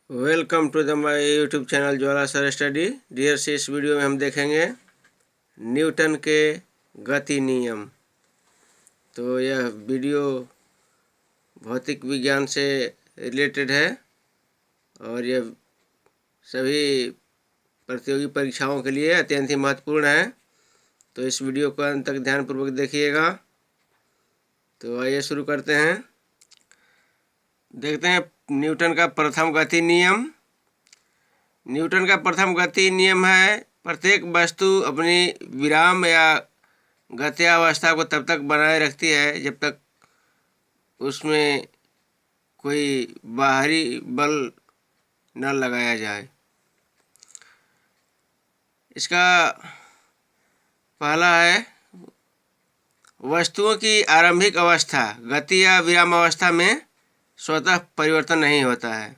Welcome to the my YouTube channel Jwala sir study. Dear से इस video में हम देखेंगे न्यूटन के गति नियम। तो यह वीडियो भौतिक विज्ञान से रिलेटेड है और यह सभी प्रतियोगी परीक्षाओं के लिए अत्यंत ही महत्वपूर्ण है। तो इस वीडियो को अंत तक ध्यानपूर्वक देखिएगा। तो आइए शुरू करते हैं। देखते हैं न्यूटन का प्रथम गति नियम। न्यूटन का प्रथम गति नियम है प्रत्येक वस्तु अपनी विराम या गत्यावस्था को तब तक बनाए रखती है जब तक उसमें कोई बाहरी बल न लगाया जाए। इसका पहला है वस्तुओं की आरंभिक अवस्था गति या विराम अवस्था में स्वतः परिवर्तन नहीं होता है,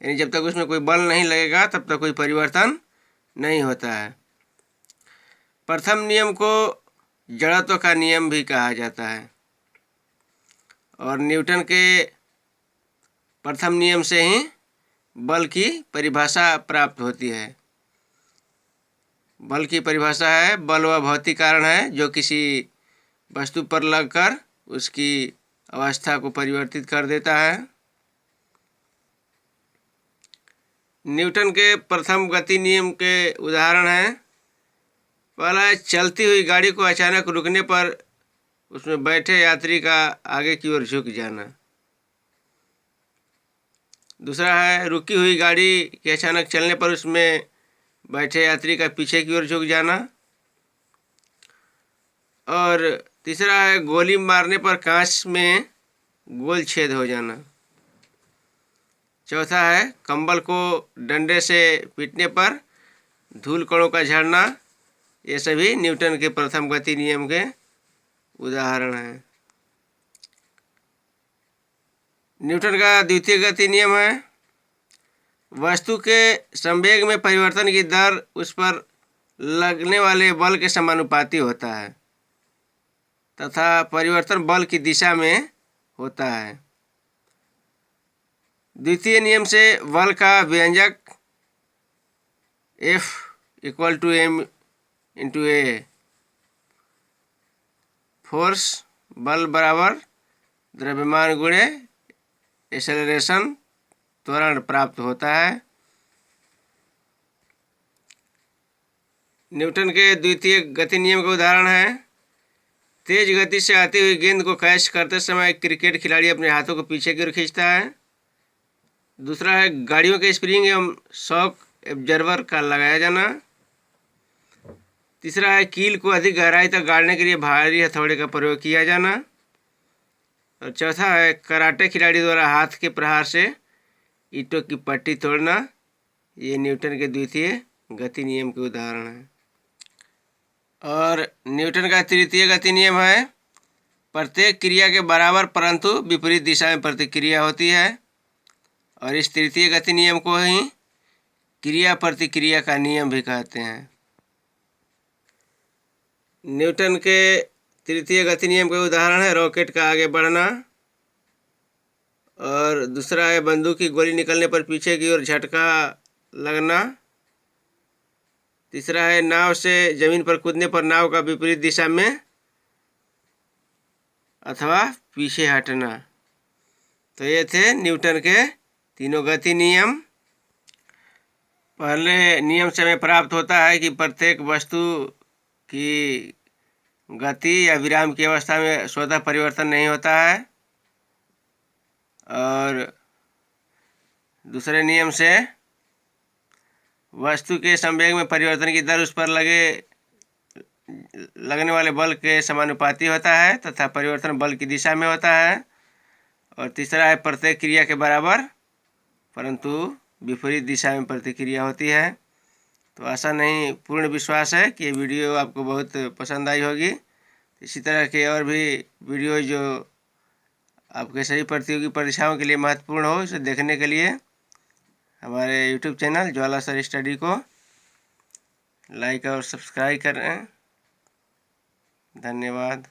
यानी जब तक उसमें कोई बल नहीं लगेगा तब तक कोई परिवर्तन नहीं होता है। प्रथम नियम को जड़त्व का नियम भी कहा जाता है और न्यूटन के प्रथम नियम से ही बल की परिभाषा प्राप्त होती है। बल की परिभाषा है बल वह भौतिक कारण है जो किसी वस्तु पर लगकर उसकी अवस्था को परिवर्तित कर देता है। न्यूटन के प्रथम गति नियम के उदाहरण हैं। पहला है चलती हुई गाड़ी को अचानक रुकने पर उसमें बैठे यात्री का आगे की ओर झुक जाना। दूसरा है रुकी हुई गाड़ी के अचानक चलने पर उसमें बैठे यात्री का पीछे की ओर झुक जाना। और तीसरा है गोली मारने पर कांच में गोल छेद हो जाना। चौथा है कंबल को डंडे से पीटने पर धूल कणों का झड़ना। ये सभी न्यूटन के प्रथम गति नियम के उदाहरण हैं। न्यूटन का द्वितीय गति नियम है वस्तु के संवेग में परिवर्तन की दर उस पर लगने वाले बल के समानुपाती होता है तथा परिवर्तन बल की दिशा में होता है। द्वितीय नियम से बल का व्यंजक F = m/a। फोर्स बल बराबर द्रव्यमान गुणे एक्सेलरेशन त्वरण प्राप्त होता है। न्यूटन के द्वितीय गति नियम का उदाहरण है तेज गति से आती हुई गेंद को कैच करते समय क्रिकेट खिलाड़ी अपने हाथों को पीछे की ओर खींचता है। दूसरा है गाड़ियों के स्प्रिंग एवं शॉक एब्जॉर्बर का लगाया जाना। तीसरा है कील को अधिक गहराई तक गाड़ने के लिए भारी हथौड़े का प्रयोग किया जाना। और चौथा है कराटे खिलाड़ी द्वारा हाथ के प्रहार से ईंटों की पट्टी तोड़ना। ये न्यूटन के द्वितीय गति नियम के उदाहरण हैं। और न्यूटन का तृतीय गति नियम है प्रत्येक क्रिया के बराबर परंतु विपरीत दिशा में प्रतिक्रिया होती है और इस तृतीय गति नियम को ही क्रिया प्रतिक्रिया का नियम भी कहते हैं। न्यूटन के तृतीय गति नियम के उदाहरण है रॉकेट का आगे बढ़ना। और दूसरा है बंदूक की गोली निकलने पर पीछे की ओर झटका लगना। तीसरा है नाव से जमीन पर कूदने पर नाव का विपरीत दिशा में अथवा पीछे हटना। तो ये थे न्यूटन के तीनों गति नियम। पहले नियम से हमें प्राप्त होता है कि प्रत्येक वस्तु की गति या विराम की अवस्था में स्वतः परिवर्तन नहीं होता है। और दूसरे नियम से वस्तु के संवेग में परिवर्तन की दर उस पर लगने वाले बल के समानुपाती होता है तथा परिवर्तन बल की दिशा में होता है। और तीसरा है प्रत्येक क्रिया के बराबर परंतु विपरीत दिशा में प्रतिक्रिया होती है। तो आशा नहीं पूर्ण विश्वास है कि ये वीडियो आपको बहुत पसंद आई होगी। इसी तरह के और भी वीडियो जो आपके सभी प्रतियोगी परीक्षाओं के लिए महत्वपूर्ण हो इसे देखने के लिए हमारे YouTube channel Jwala sir study को लाइक और सब्सक्राइब करें। धन्यवाद।